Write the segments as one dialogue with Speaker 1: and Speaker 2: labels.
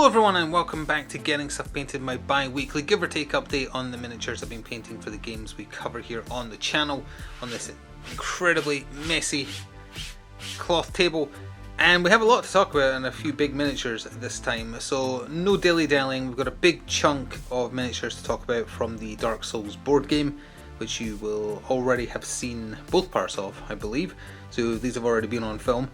Speaker 1: Hello everyone and welcome back to Getting Stuff Painted, my bi-weekly give or take update on the miniatures I've been painting for the games we cover here on the channel on this incredibly messy cloth table. And we have a lot to talk about and a few big miniatures this time, so no dilly-dallying. We've got a big chunk of miniatures to talk about from the Dark Souls board game, which you will already have seen both parts of, I believe, so these have already been on film.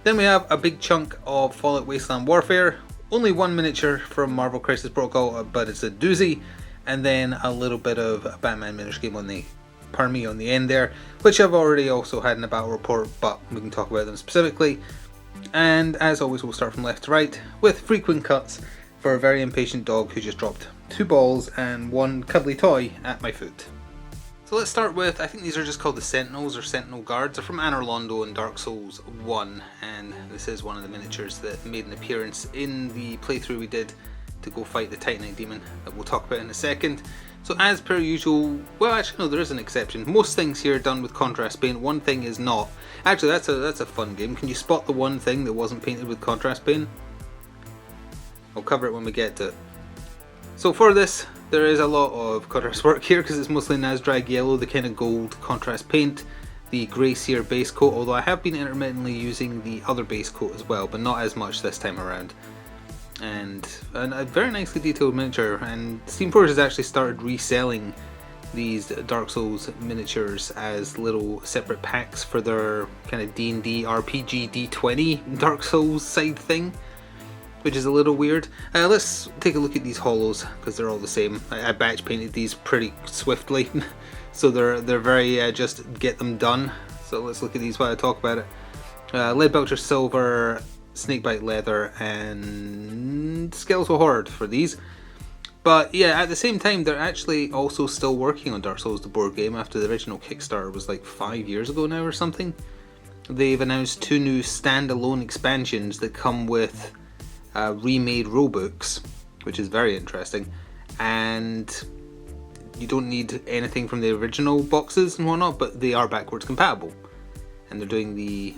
Speaker 1: Then we have a big chunk of Fallout Wasteland Warfare. Only one miniature from Marvel Crisis Protocol, but it's a doozy, and then a little bit of a Batman miniature game on the end there, which I've already also had in a battle report, but we can talk about them specifically. And as always, we'll start from left to right with frequent cuts for a very impatient dog who just dropped 2 balls and 1 cuddly toy at my foot. So let's start with, I think these are just called the Sentinels or Sentinel Guards. They're from Anor Londo in Dark Souls 1, and this is one of the miniatures that made an appearance in the playthrough we did to go fight the Titanite Demon that we'll talk about in a second. So as per usual, well actually no, there is an exception. Most things here are done with contrast paint, one thing is not. Actually that's a fun game. Can you spot the one thing that wasn't painted with contrast paint? I'll cover it when we get to it. So for this, there is a lot of contrast work here because it's mostly Nazdrag yellow, the kind of gold contrast paint, the grey sear base coat, although I have been intermittently using the other base coat as well, but not as much this time around. And a very nicely detailed miniature, and Steam Forge has actually started reselling these Dark Souls miniatures as little separate packs for their kind of D&D RPG D20 Dark Souls side thing, which is a little weird. Let's take a look at these holos because they're all the same. I batch painted these pretty swiftly, so they're very just get them done. So let's look at these while I talk about it. Leadbelcher silver, snakebite leather, and skeletal horde for these. But yeah, at the same time, they're actually also still working on Dark Souls the board game after the original Kickstarter was like 5 years ago now or something. They've announced 2 new standalone expansions that come with remade rulebooks, which is very interesting, and you don't need anything from the original boxes and whatnot, but they are backwards compatible. And they're doing the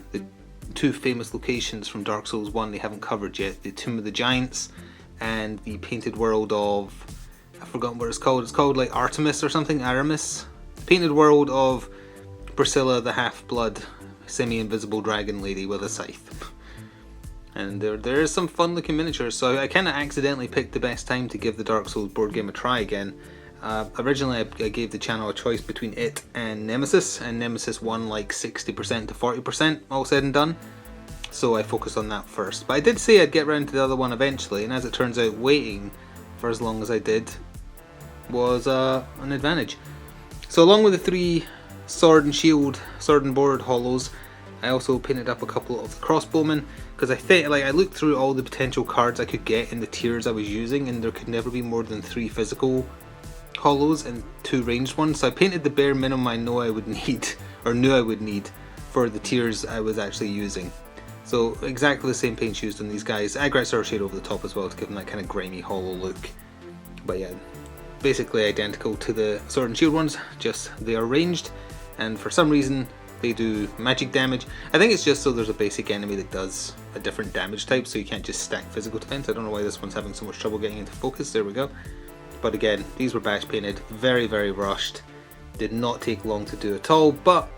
Speaker 1: 2 famous locations from Dark Souls 1 they haven't covered yet, the Tomb of the Giants and the painted world of, I've forgotten what it's called like Artemis or something, Aramis, the painted world of Priscilla the half-blood semi-invisible dragon lady with a scythe. And there is some fun looking miniatures, so I kind of accidentally picked the best time to give the Dark Souls board game a try again. Originally I gave the channel a choice between it and Nemesis, and Nemesis won like 60% to 40% all said and done, so I focused on that first. But I did say I'd get round to the other one eventually, and as it turns out, waiting for as long as I did was an advantage. So along with the 3 sword and board holos, I also painted up a couple of the crossbowmen, because I think, like, I looked through all the potential cards I could get in the tiers I was using, and there could never be more than 3 physical holos and 2 ranged ones, so I painted the bare minimum I know I would need, or knew I would need, for the tiers I was actually using. So exactly the same paints used on these guys. I got Sword Shade over the top as well to give them that kind of grimy hollow look. But yeah, basically identical to the Sword and Shield ones, just they are ranged, and for some reason they do magic damage. I think it's just so there's a basic enemy that does a different damage type, so you can't just stack physical defense. I don't know why this one's having so much trouble getting into focus. There we go. But again, these were batch painted, very rushed. Did not take long to do at all, but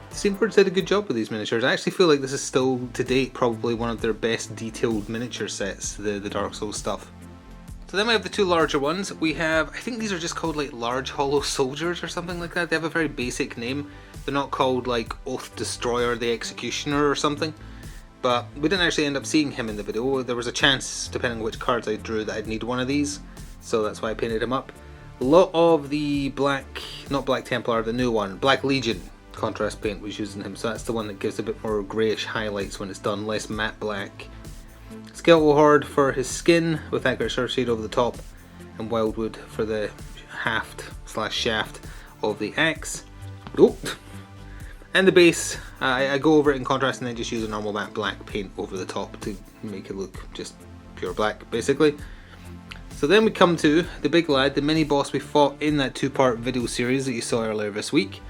Speaker 1: Steam Forge did a good job with these miniatures. I actually feel like this is still, to date, probably one of their best detailed miniature sets, the Dark Souls stuff. So then we have the 2 larger ones. We have, I think these are just called like Large Hollow Soldiers or something like that. They have a very basic name. They're not called like Oath Destroyer the Executioner or something. But we didn't actually end up seeing him in the video. There was a chance, depending on which cards I drew, that I'd need one of these. So that's why I painted him up. A lot of the not Black Templar, the new one, Black Legion contrast paint was using him. So that's the one that gives a bit more greyish highlights when it's done, less matte black. Skeletal Horde for his skin with accurate Sword Shade over the top, and Wildwood for the haft/shaft of the axe. Oh. And the base, I go over it in contrast and then just use a normal matte black paint over the top to make it look just pure black basically. So then we come to the big lad, the mini boss we fought in that 2-part video series that you saw earlier this week.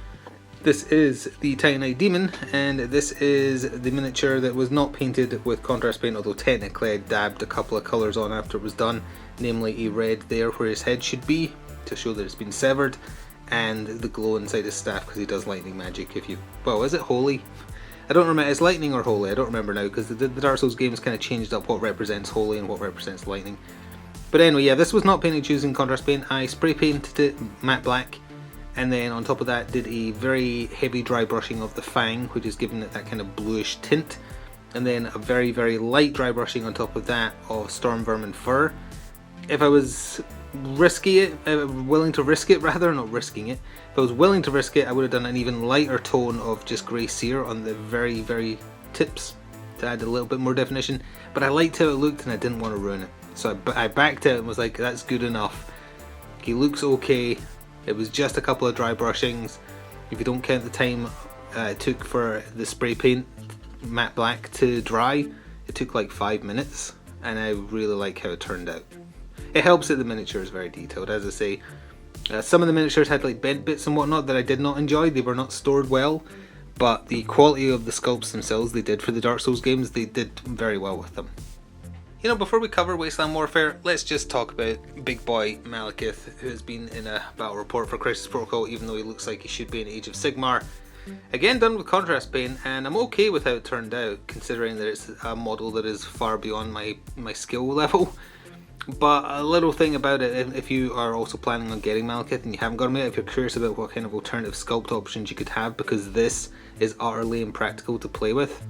Speaker 1: This is the Titanite Demon, and this is the miniature that was not painted with contrast paint, although technically I dabbed a couple of colours on after it was done, namely a red there where his head should be, to show that it's been severed, and the glow inside his staff because he does lightning magic. If you, well, is it holy? I don't remember, is lightning or holy? I don't remember now, because the Dark Souls games kind of changed up what represents holy and what represents lightning. But anyway, yeah, this was not painted using contrast paint. I spray painted it matte black, and then on top of that did a very heavy dry brushing of the fang, which is giving it that kind of bluish tint, and then a very, very light dry brushing on top of that of storm vermin fur. If I was willing to risk it rather, not risking it, if I was willing to risk it, I would have done an even lighter tone of just grey sear on the very, very tips to add a little bit more definition, but I liked how it looked and I didn't want to ruin it. So I backed it and was like, that's good enough. He looks okay. It was just a couple of dry brushings. If you don't count the time it took for the spray paint matte black to dry, it took like 5 minutes, and I really like how it turned out. It helps that the miniature is very detailed, as I say. Some of the miniatures had like bent bits and whatnot that I did not enjoy. They were not stored well, but the quality of the sculpts themselves they did for the Dark Souls games, they did very well with them. You know, before we cover Wasteland Warfare, let's just talk about big boy Malekith, who has been in a battle report for Crisis Protocol, even though he looks like he should be in Age of Sigmar. Again, done with contrast paint, and I'm okay with how it turned out, considering that it's a model that is far beyond my skill level. But a little thing about it, if you are also planning on getting Malekith and you haven't got him yet, if you're curious about what kind of alternative sculpt options you could have, because this is utterly impractical to play with,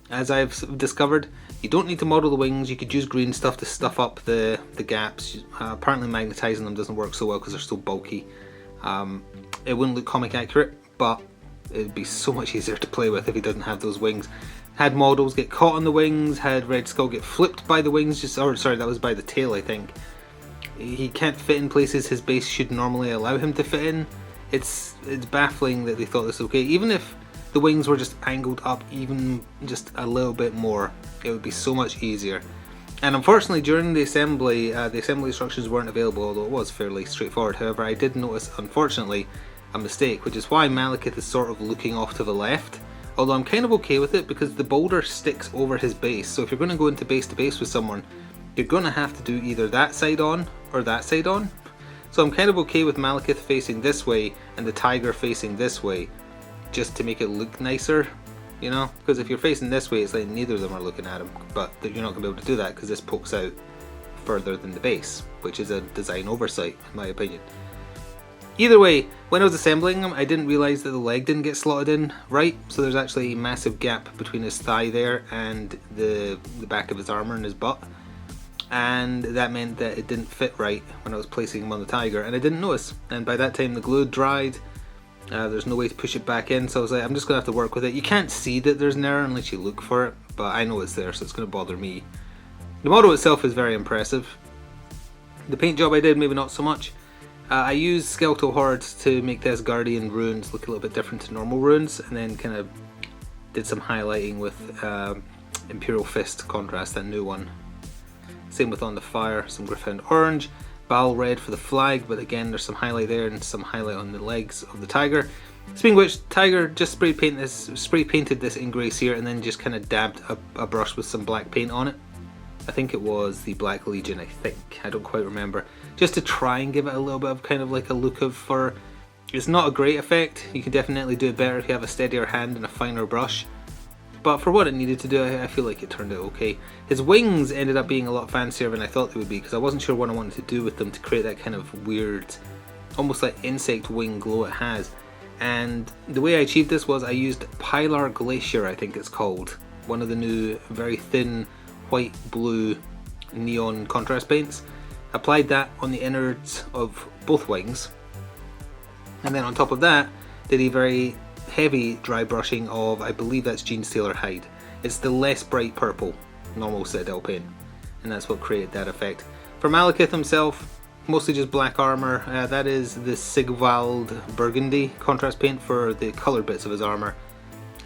Speaker 1: as I've discovered, you don't need to model the wings. You could use green stuff to stuff up the gaps. Apparently magnetizing them doesn't work so well because they're so bulky. It wouldn't look comic accurate, but it'd be so much easier to play with if he doesn't have those wings. Had models get caught on the wings, had Red Skull get flipped by the wings, sorry, that was by the tail I think. He can't fit in places his base should normally allow him to fit in. It's baffling that they thought this was okay. Even if the wings were just angled up even just a little bit more, it would be so much easier. And unfortunately during the assembly instructions weren't available, although it was fairly straightforward. However, I did notice, unfortunately, a mistake, which is why Malekith is sort of looking off to the left. Although I'm kind of okay with it because the boulder sticks over his base, so if you're going to go into base to base with someone, you're going to have to do either that side on or that side on. So I'm kind of okay with Malekith facing this way and the tiger facing this way, just to make it look nicer, you know, because if you're facing this way it's like neither of them are looking at him, but you're not going to be able to do that because this pokes out further than the base, which is a design oversight in my opinion. Either way, when I was assembling him I didn't realise that the leg didn't get slotted in right, so there's actually a massive gap between his thigh there and the back of his armour and his butt, and that meant that it didn't fit right when I was placing him on the tiger, and I didn't notice, and by that time the glue had dried. There's no way to push it back in, so I was like, I'm just going to have to work with it. You can't see that there's an error unless you look for it, but I know it's there, so it's going to bother me. The model itself is very impressive. The paint job I did, maybe not so much. I used Skeletal Hordes to make the Asgardian runes look a little bit different to normal runes, and then kind of did some highlighting with Imperial Fist contrast, that new one. Same with On the Fire, some Gryph-hound Orange. Bal red for the flag, but again there's some highlight there and some highlight on the legs of the tiger. Speaking of which, Tiger just spray painted this in grey sear and then just kind of dabbed a brush with some black paint on it. I think it was the Black Legion, I don't quite remember. Just to try and give it a little bit of kind of like a look of fur. It's not a great effect, you can definitely do it better if you have a steadier hand and a finer brush. But for what it needed to do, I feel like it turned out okay. His wings ended up being a lot fancier than I thought they would be, because I wasn't sure what I wanted to do with them to create that kind of weird, almost like insect wing glow it has. And the way I achieved this was I used Pilar Glacier, I think it's called. One of the new, very thin, white-blue neon contrast paints. Applied that on the innards of both wings. And then on top of that, did a very heavy dry brushing of, I believe that's Genestealer hide. It's the less bright purple normal Citadel paint, and that's what created that effect. For Malekith himself, mostly just black armour. That is the Sigvald Burgundy contrast paint for the coloured bits of his armour.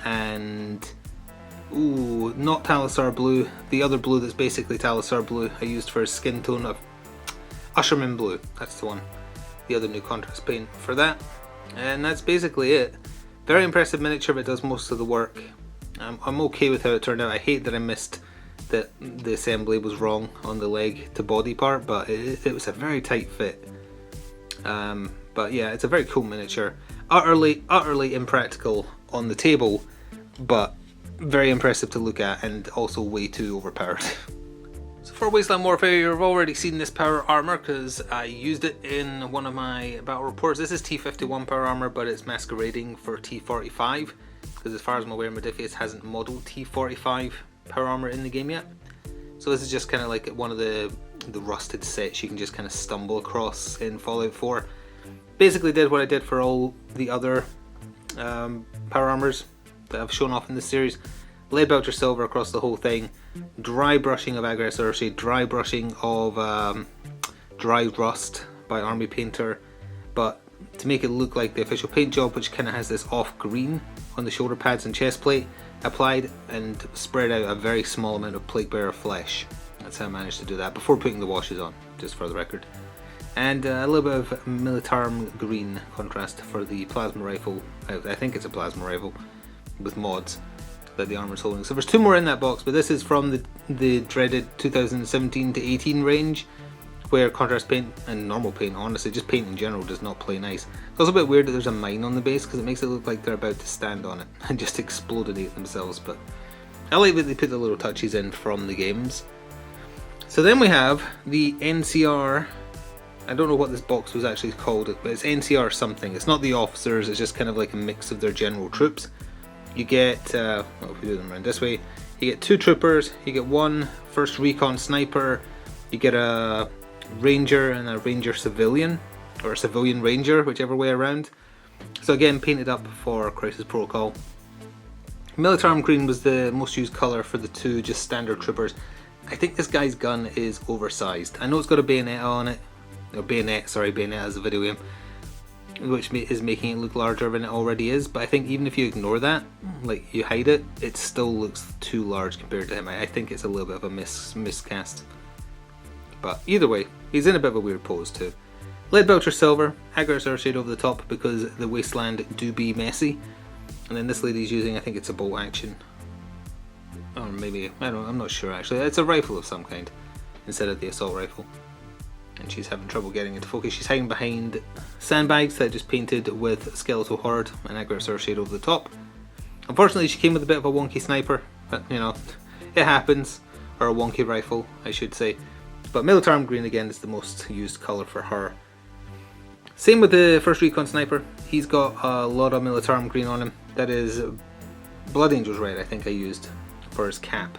Speaker 1: And ooh, not Talisar blue, the other blue that's basically Talisar blue I used for his skin tone of Usherman blue, that's the one. The other new contrast paint for that. And that's basically it. Very impressive miniature, but it does most of the work. I'm okay with how it turned out. I hate that I missed that the assembly was wrong on the leg to body part, but it was a very tight fit. But yeah, it's a very cool miniature. Utterly impractical on the table, but very impressive to look at, and also way too overpowered. So for Wasteland Warfare, you've already seen this power armor because I used it in one of my battle reports. This is T51 power armor, but it's masquerading for T45, because as far as I'm aware, Modiphius hasn't modeled T45 power armor in the game yet. So this is just kind of like one of the rusted sets you can just kind of stumble across in Fallout 4. Basically did what I did for all the other power armors that I've shown off in this series. Lead Belcher Silver across the whole thing, dry brushing of Aggress Urshi, dry brushing of Dry Rust by Army Painter, but to make it look like the official paint job, which kind of has this off green on the shoulder pads and chest plate, applied and spread out a very small amount of Plaguebearer flesh. That's how I managed to do that before putting the washes on, just for the record. And a little bit of Militarum green contrast for the plasma rifle. I think it's a plasma rifle with mods that the armor's holding. So there's two more in that box, but this is from the dreaded 2017 to 18 range, where contrast paint and normal paint, honestly, just paint in general, does not play nice. It's also a bit weird that there's a mine on the base, because it makes it look like they're about to stand on it and just explodinate themselves, but I like that they put the little touches in from the games. So then we have the NCR, I don't know what this box was actually called, but it's NCR something. It's not the officers, it's just kind of like a mix of their general troops. You get, well, if we do them around this way, you get 2 troopers, you get 1 first recon sniper, you get a ranger and a ranger civilian, or a civilian ranger, whichever way around. So again, painted up for Crisis Protocol. Militarum green was the most used colour for the 2 just standard troopers. I think this guy's gun is oversized. I know it's got a bayonet on it, or bayonet as a video game, which is making it look larger than it already is, but I think even if you ignore that, like you hide it, it still looks too large compared to him. I think it's a little bit of a miscast. But either way, he's in a bit of a weird pose too. Lead Belcher Silver, Aggress Urshi over the top because the Wasteland do be messy. And then this lady's using, I think it's a bolt action. Or maybe, I'm not sure actually. It's a rifle of some kind instead of the assault rifle. And she's having trouble getting into focus. She's hiding behind sandbags that I just painted with Skeletal Horde and Aggress Urshi over the top. Unfortunately, she came with a bit of a wonky sniper, but you know, it happens. Or a wonky rifle, I should say. But Militarum green again is the most used colour for her. Same with the first recon sniper. He's got a lot of Militarum green on him. That is Blood Angel's red, I think I used for his cap,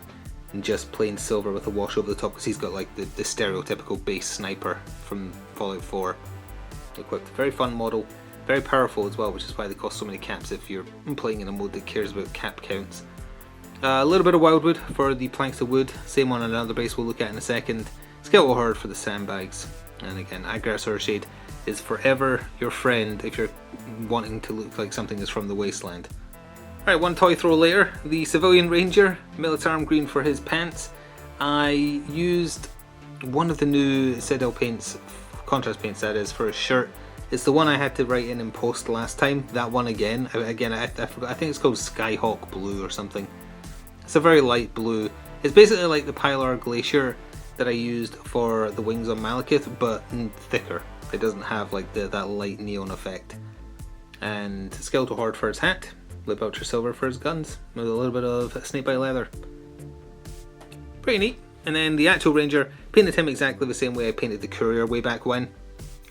Speaker 1: and just plain silver with a wash over the top because he's got like the stereotypical base sniper from Fallout 4 equipped. Very fun model, very powerful as well, which is why they cost so many caps if you're playing in a mode that cares about cap counts. A little bit of Wildwood for the planks of wood, same on another base we'll look at in a second. Skeletal Horde for the sandbags, and again Aggress Urshi is forever your friend if you're wanting to look like something is from the Wasteland. Alright, one toy throw later, the Civilian Ranger, Militarum green for his pants. I used one of the new Citadel paints, contrast paints that is, for his shirt. It's the one I had to write in post last time, that one again. I forgot, I think it's called Skyhawk Blue or something. It's a very light blue. It's basically like the Pilar Glacier that I used for the wings on Malekith, but thicker. It doesn't have like that light neon effect. And Skeletal Horde for his hat, Lead Belcher Silver for his guns, with a little bit of snakebite leather. Pretty neat. And then the actual Ranger, painted him exactly the same way I painted the Courier way back when.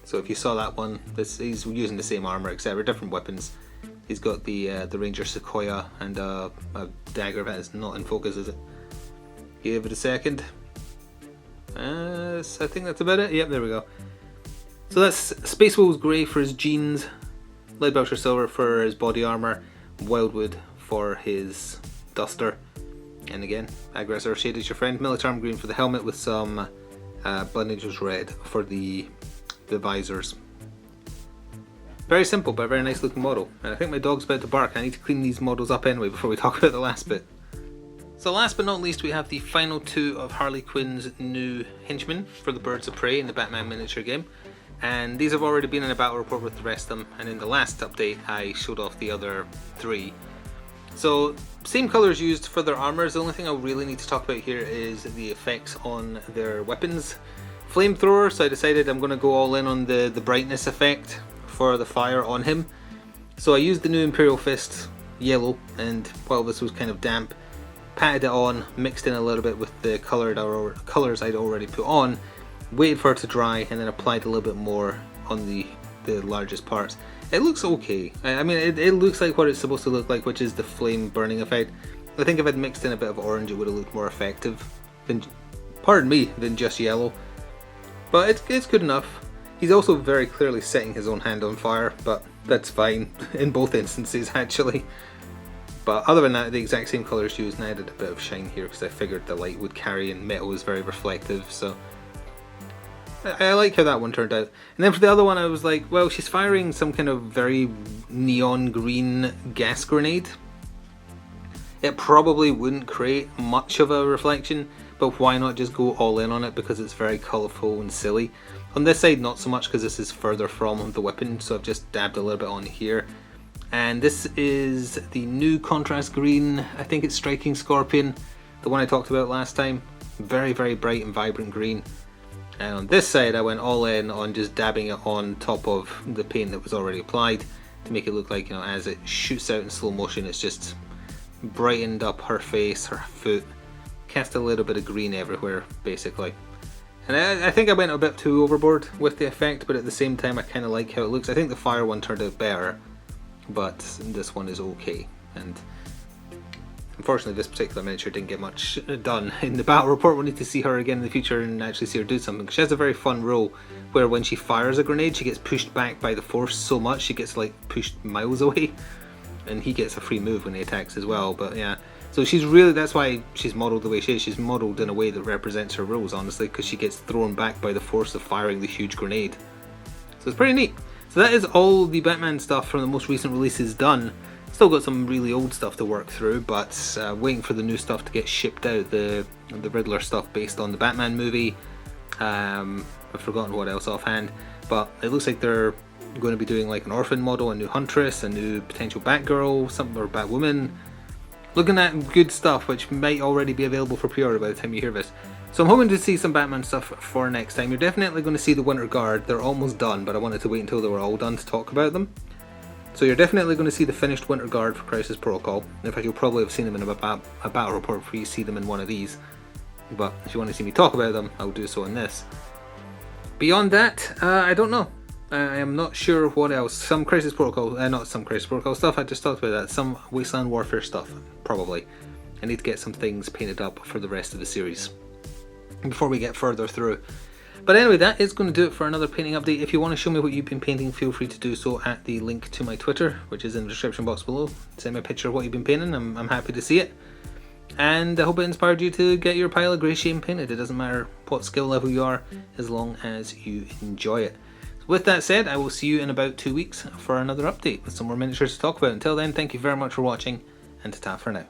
Speaker 1: So if you saw that one, he's using the same armor except for different weapons. He's got the Ranger Sequoia and a dagger that is not in focus, is it? Give it a second. I think that's about it. Yep, there we go. So that's Space Wolves Grey for his jeans, Lead Belcher Silver for his body armor, Wildwood for his duster, and again, Aggress Urshi is your friend. Militarum green for the helmet with some Blood Angel's red for the visors. Very simple but very nice looking model. And I think my dog's about to bark. I need to clean these models up anyway before we talk about the last bit. So last but not least, we have the final 2 of Harley Quinn's new henchmen for the Birds of Prey in the Batman miniature game. and these have already been in a battle report with the rest of them, and in the last update I showed off the other 3. So same colours used for their armours. The only thing I really need to talk about here is the effects on their weapons. Flamethrower, so I decided I'm going to go all in on the brightness effect for the fire on him. So I used the new Imperial Fist yellow, and while this was kind of damp, patted it on, mixed in a little bit with the colours I'd already put on, waited for it to dry, and then applied a little bit more on the largest parts. It looks okay. I mean, it looks like what it's supposed to look like, which is the flame burning effect. I think if I'd mixed in a bit of orange, it would have looked more effective than, pardon me, than just yellow. But it's good enough. He's also very clearly setting his own hand on fire, but that's fine in both instances actually. But other than that, the exact same colours used, and I added a bit of shine here because I figured the light would carry, and metal is very reflective, so I like how that one turned out. And then for the other one I was like, well, she's firing some kind of very neon green gas grenade. It probably wouldn't create much of a reflection, but why not just go all in on it because it's very colourful and silly. On this side not so much because this is further from the weapon, so I've just dabbed a little bit on here. And this is the new contrast green, I think it's Striking Scorpion, the one I talked about last time. Very, very bright and vibrant green. And on this side I went all in on just dabbing it on top of the paint that was already applied to make it look like, you know, as it shoots out in slow motion, it's just brightened up her face, her foot, cast a little bit of green everywhere basically. And I think I went a bit too overboard with the effect, but at the same time I kind of like how it looks. I think the fire one turned out better, but this one is okay. And unfortunately this particular miniature didn't get much done in the battle report. We'll need to see her again in the future and actually see her do something. She has a very fun role where when she fires a grenade she gets pushed back by the force so much she gets like pushed miles away, and he gets a free move when he attacks as well. But yeah, so she's really, that's why she's modelled the way she is. She's modelled in a way that represents her roles, honestly, because she gets thrown back by the force of firing the huge grenade. So it's pretty neat. So that is all the Batman stuff from the most recent releases done. Still got some really old stuff to work through, but waiting for the new stuff to get shipped out. The Riddler stuff based on the Batman movie. I've forgotten what else offhand, but it looks like they're going to be doing like an orphan model, a new Huntress, a new potential Batgirl, something, or Batwoman. Looking at good stuff, which might already be available for pre-order by the time you hear this. So I'm hoping to see some Batman stuff for next time. You're definitely going to see the Winter Guard. They're almost done, but I wanted to wait until they were all done to talk about them. So you're definitely going to see the finished Winter Guard for Crisis Protocol. In fact, you'll probably have seen them in a battle report before you see them in one of these. But if you want to see me talk about them, I'll do so in this. Beyond that, I don't know. I am not sure what else. Some Crisis Protocol, not some Crisis Protocol stuff, I just talked about that. Some Wasteland Warfare stuff, probably. I need to get some things painted up for the rest of the series before we get further through. But anyway, that is going to do it for another painting update. If you want to show me what you've been painting, feel free to do so at the link to my Twitter, which is in the description box below. Send me a picture of what you've been painting, I'm happy to see it. And I hope it inspired you to get your pile of Grey Shame painted. It doesn't matter what skill level you are, as long as you enjoy it. With that said, I will see you in about 2 weeks for another update with some more miniatures to talk about. Until then, thank you very much for watching, and ta-ta for now.